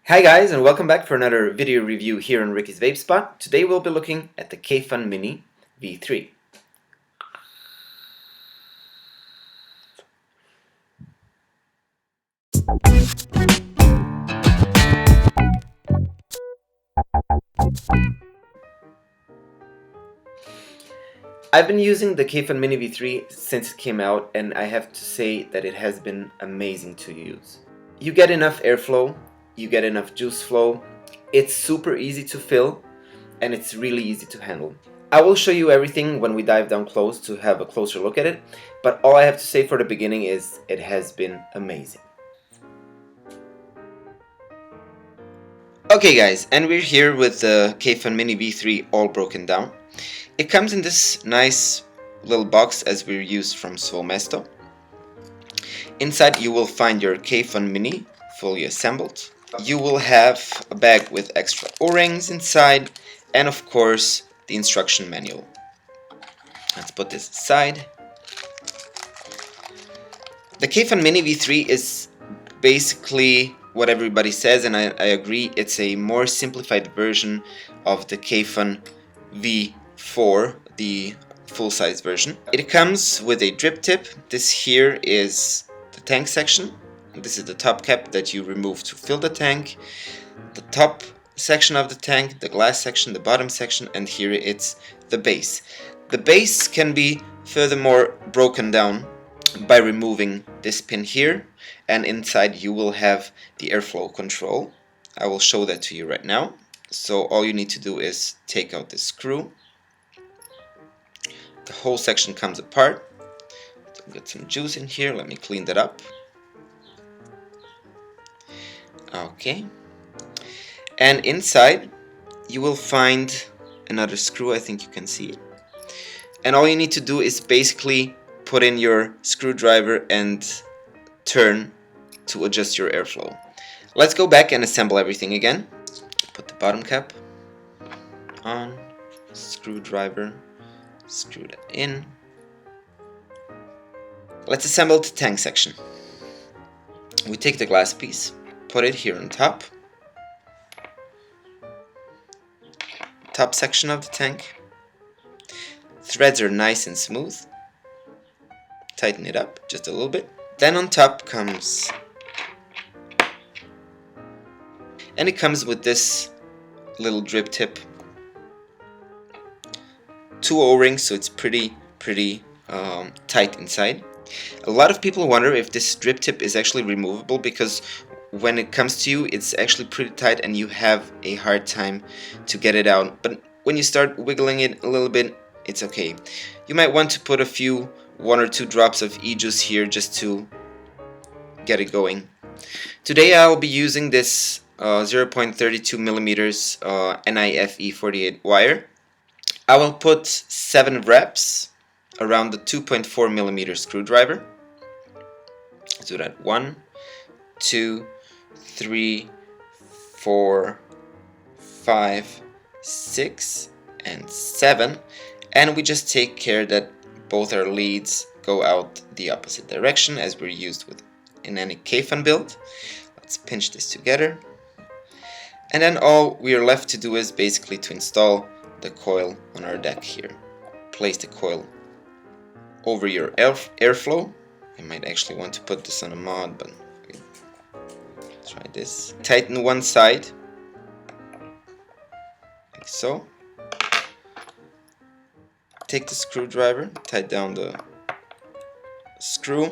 Hi guys, and welcome back for another video review here on Ricky's Vape Spot. Today we'll be looking at the Kayfun Mini V3. I've been using the Kayfun Mini V3 since it came out, and I have to say that it has been amazing to use. You get enough airflow, you get enough juice flow, it's super easy to fill, and it's really easy to handle. I will show you everything when we dive down close to have a closer look at it, but all I have to say for the beginning is it has been amazing. Okay guys, and we're here with the Kayfun Mini V3 all broken down. It comes in this nice little box as we're used from Svoemesto. Inside you will find your Kayfun Mini fully assembled. You will have a bag with extra O-rings inside and of course the instruction manual. Let's put this aside. The Kayfun Mini V3 is basically what everybody says, and I agree, it's a more simplified version of the Kayfun V4, the full-size version. It comes with a drip tip. This here is the tank section. This is the top cap that you remove to fill the tank. The top section of the tank, the glass section, the bottom section, and here it's the base. The base can be furthermore broken down by removing this pin here, and inside you will have the airflow control. I will show that to you right now. So all you need to do is take out this screw. The whole section comes apart. So get some juice in here. Let me clean that up. Okay. And inside you will find another screw. I think you can see it. And all you need to do is basically put in your screwdriver and turn to adjust your airflow. Let's go back and assemble everything again. Put the bottom cap on, screwdriver, screw that in. Let's assemble the tank section. We take the glass piece, put it here on top section of the tank. Threads are nice and smooth. Tighten it up just a little bit. Then on top comes, and it comes with this little drip tip, 2 O-rings, so it's pretty tight inside. A lot of people wonder if this drip tip is actually removable, because when it comes to you it's actually pretty tight and you have a hard time to get it out. But when you start wiggling it a little bit, it's okay. You might want to put a few 1 or 2 drops of e-juice here just to get it going. Today I'll be using this 0.32 millimeters NiFe 48 wire. I will put 7 reps around the 2.4 millimeter screwdriver. Let's do that. 1, 2, 3, 4, 5, 6, and 7. And we just take care that both our leads go out the opposite direction as we're used with in any Kayfun build. Let's pinch this together. And then all we are left to do is basically to install the coil on our deck here. Place the coil over your airflow. I might actually want to put this on a mod, but let's try this. Tighten one side, like so. Take the screwdriver, tighten down the screw,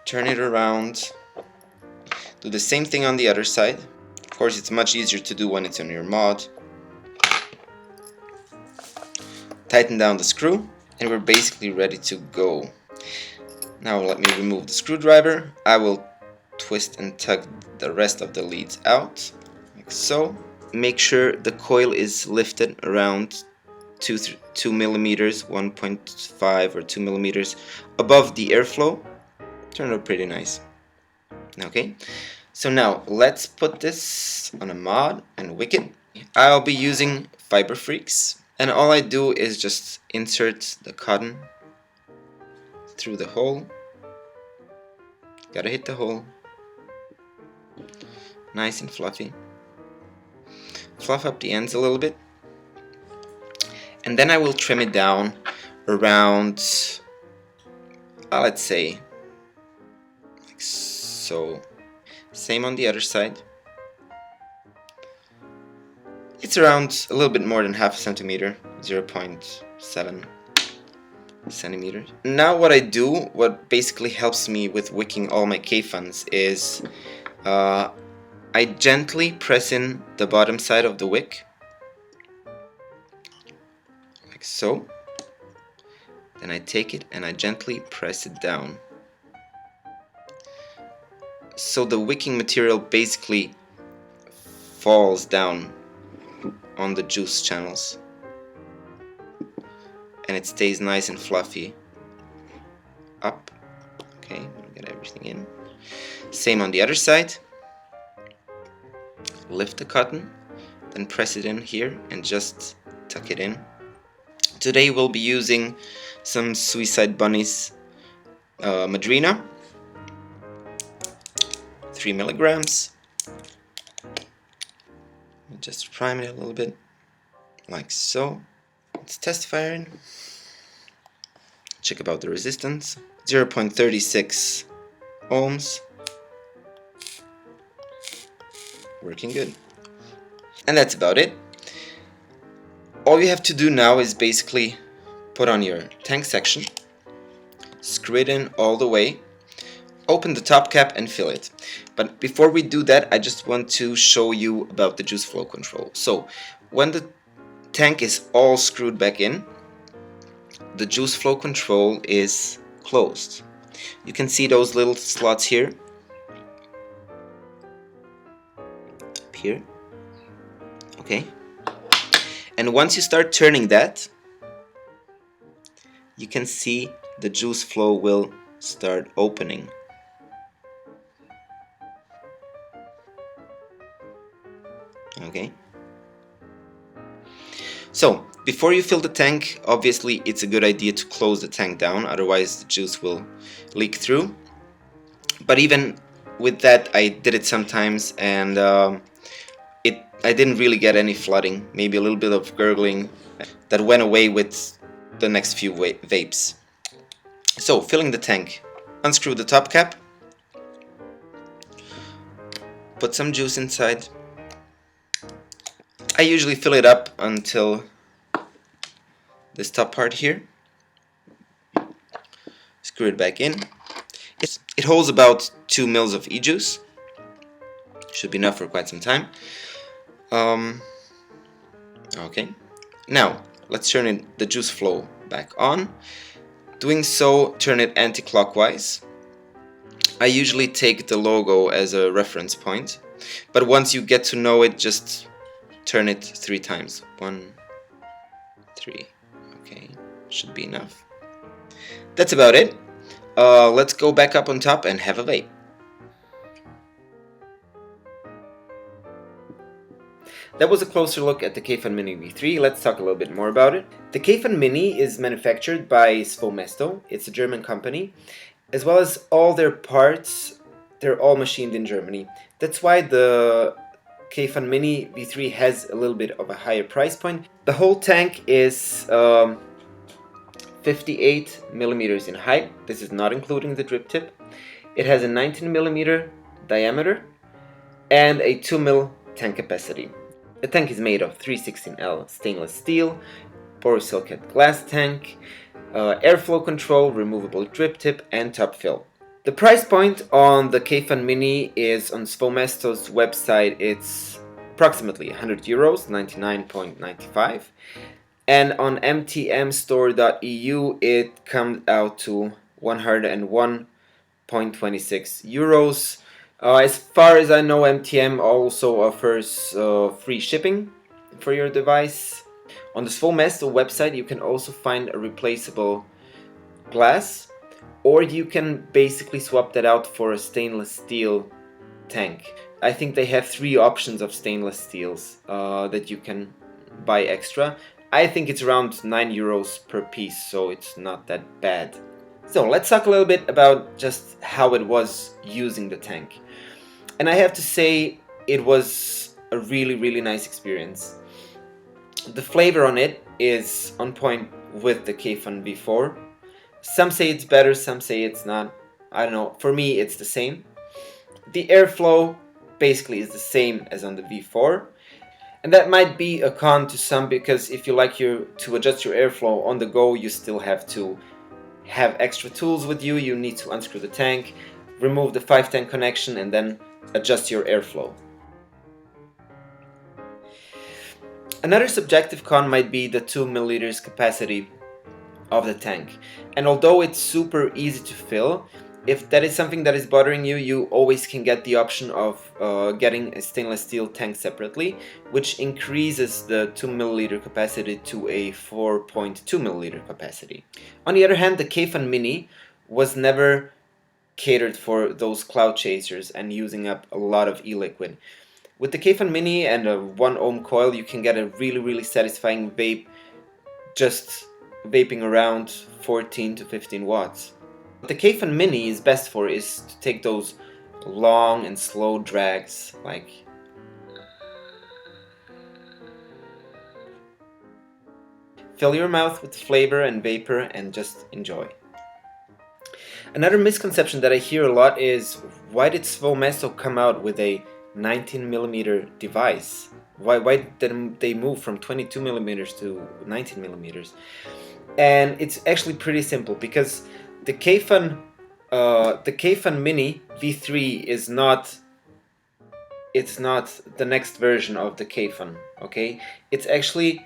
turn it around, do the same thing on the other side. Of course, it's much easier to do when it's on your mod. Tighten down the screw, and we're basically ready to go. Now let me remove the screwdriver. I will twist and tug the rest of the leads out, like so. Make sure the coil is lifted around 2 millimeters, 1.5 or 2 millimeters above the airflow. Turned out pretty nice. Okay, so now let's put this on a mod and wick it. I'll be using Fiber Freaks, and all I do is just insert the cotton through the hole. Gotta hit the hole. nice and fluffy. Fluff up the ends a little bit, and then I will trim it down around, let's say, like so. Same on the other side. It's around a little bit more than half a centimeter, 0.7 centimeters. Now what I do, what basically helps me with wicking all my Kayfuns, is I gently press in the bottom side of the wick, like so. Then I take it and I gently press it down. So the wicking material basically falls down on the juice channels and it stays nice and fluffy up. Okay, get everything in. Same on the other side. Lift the cotton, then press it in here and just tuck it in. Today we'll be using some Suicide Bunnies Madrina, 3 milligrams. Just prime it a little bit, like so. Let's test fire in. Check about the resistance. 0.36 ohms. Working good. And that's about it. All you have to do now is basically put on your tank section, screw it in all the way, open the top cap and fill it. But before we do that, I just want to show you about the juice flow control. So when the tank is all screwed back in, the juice flow control is closed. You can see those little slots here. Up here. Okay. And once you start turning that, you can see the juice flow will start opening. Okay. So before you fill the tank, obviously it's a good idea to close the tank down, otherwise the juice will leak through. But even with that, I did it sometimes, and I didn't really get any flooding, maybe a little bit of gurgling that went away with the next few vapes. So filling the tank, unscrew the top cap, put some juice inside. I usually fill it up until this top part here. Screw it back in. It holds about 2 mils of e-juice. Should be enough for quite some time. Okay. Now let's turn the juice flow back on. Doing so, turn it anti-clockwise. I usually take the logo as a reference point, but once you get to know it, just turn it 3 times. 1, 3. Okay, should be enough. That's about it. Let's go back up on top and have a vape. That was a closer look at the Kayfun Mini V3. Let's talk a little bit more about it. The Kayfun Mini is manufactured by Svoemesto. It's a German company. As well as all their parts, they're all machined in Germany. That's why the Kayfun Mini V3 has a little bit of a higher price point. The whole tank is 58 millimeters in height. This is not including the drip tip. It has a 19 millimeter diameter and a 2 mil tank capacity. The tank is made of 316L stainless steel, borosilicate glass tank, airflow control, removable drip tip, and top fill. The price point on the Kayfun Mini is on Svoemesto's website. It's approximately €100, 99.95, and on mtmstore.eu it comes out to €101.26. As far as I know, MTM also offers free shipping for your device. On the Svoemesto website you can also find a replaceable glass, or you can basically swap that out for a stainless steel tank. I think they have 3 options of stainless steels that you can buy extra. I think it's around €9 per piece, so it's not that bad. So let's talk a little bit about just how it was using the tank. And I have to say, it was a really nice experience. The flavor on it is on point with the Kayfun V4. Some say it's better, some say it's not. I don't know, for me it's the same. The airflow basically is the same as on the V4. And that might be a con to some, because if you like to adjust your airflow on the go, you still have to have extra tools with you. You need to unscrew the tank, remove the 510 connection, and then adjust your airflow. Another subjective con might be the 2 milliliters capacity of the tank. And although it's super easy to fill, if that is something that is bothering you, you always can get the option of getting a stainless steel tank separately, which increases the 2 milliliter capacity to a 4.2 milliliter capacity. On the other hand, the Kayfun Mini was never catered for those cloud chasers and using up a lot of e-liquid. With the Kayfun Mini and a 1 ohm coil, you can get a really satisfying vape, just vaping around 14 to 15 watts. What the Kayfun Mini is best for is to take those long and slow drags, like fill your mouth with flavor and vapor and just enjoy. Another misconception that I hear a lot is, why did Svoemesto come out with a 19mm device? Why didn't they move from 22mm to 19mm? And it's actually pretty simple, because the Kayfun Mini V3 is not the next version of the Kayfun, okay? It's actually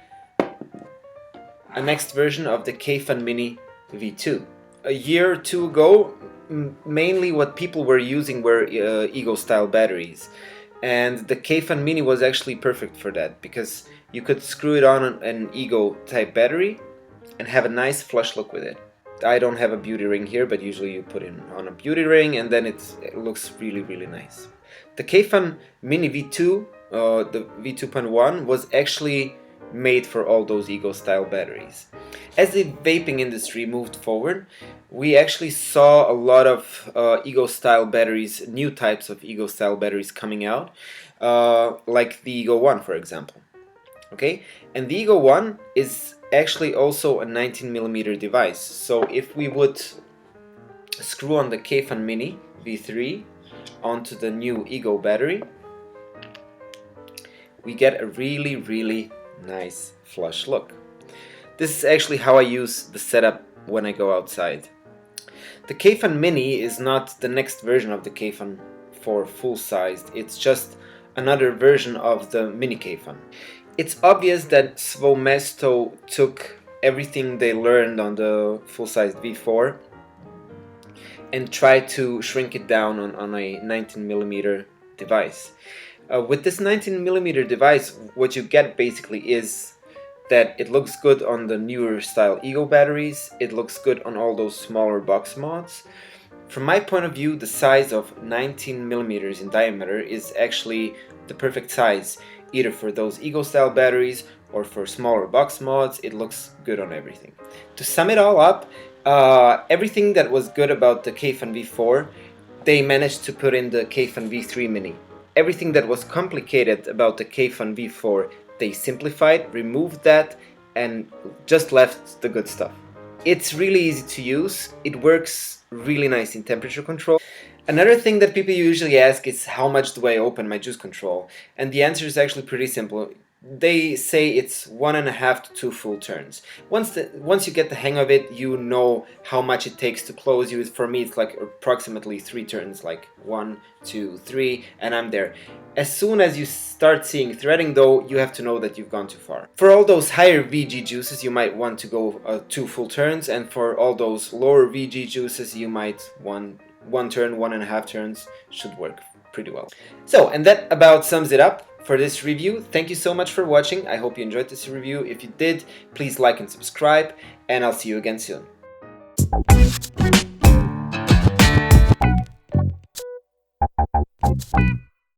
a next version of the Kayfun Mini V2. A year or two ago, mainly what people were using were Ego style batteries, and the Kayfun Mini was actually perfect for that, because you could screw it on an Ego type battery and have a nice flush look with it. I don't have a beauty ring here, but usually you put it on a beauty ring and then it looks really nice. The Kayfun Mini V2, the V2.1, was actually made for all those Ego style batteries. As the vaping industry moved forward, we actually saw a lot of Ego style batteries, new types of Ego style batteries coming out, like the Ego 1, for example. Okay, and the Ego 1 is actually also a 19mm device. So if we would screw on the Kayfun Mini V3 onto the new Ego battery, we get a really nice flush look. This is actually how I use the setup when I go outside. The Kayfun Mini is not the next version of the Kayfun 4 full-sized, it's just another version of the Mini Kayfun. It's obvious that Svoemesto took everything they learned on the full-sized V4 and tried to shrink it down on a 19mm device. With this 19mm device, what you get basically is that it looks good on the newer style Ego batteries, it looks good on all those smaller box mods. From my point of view, the size of 19mm in diameter is actually the perfect size, either for those Ego style batteries or for smaller box mods. It looks good on everything. To sum it all up, everything that was good about the Kayfun V4, they managed to put in the Kayfun V3 Mini. Everything that was complicated about the Kayfun V4, they simplified, removed that, and just left the good stuff. It's really easy to use, it works really nice in temperature control. Another thing that people usually ask is, how much do I open my juice control? And the answer is actually pretty simple. They say it's 1.5 to 2 full turns. Once you get the hang of it, you know how much it takes to close you. For me, it's like approximately 3 turns, like 1, 2, 3, and I'm there. As soon as you start seeing threading though, you have to know that you've gone too far. For all those higher VG juices, you might want to go 2 full turns, and for all those lower VG juices, you might want 1 turn, 1.5 turns should work pretty well. So, and that about sums it up for this review. Thank you so much for watching. I hope you enjoyed this review. If you did, please like and subscribe, and I'll see you again soon.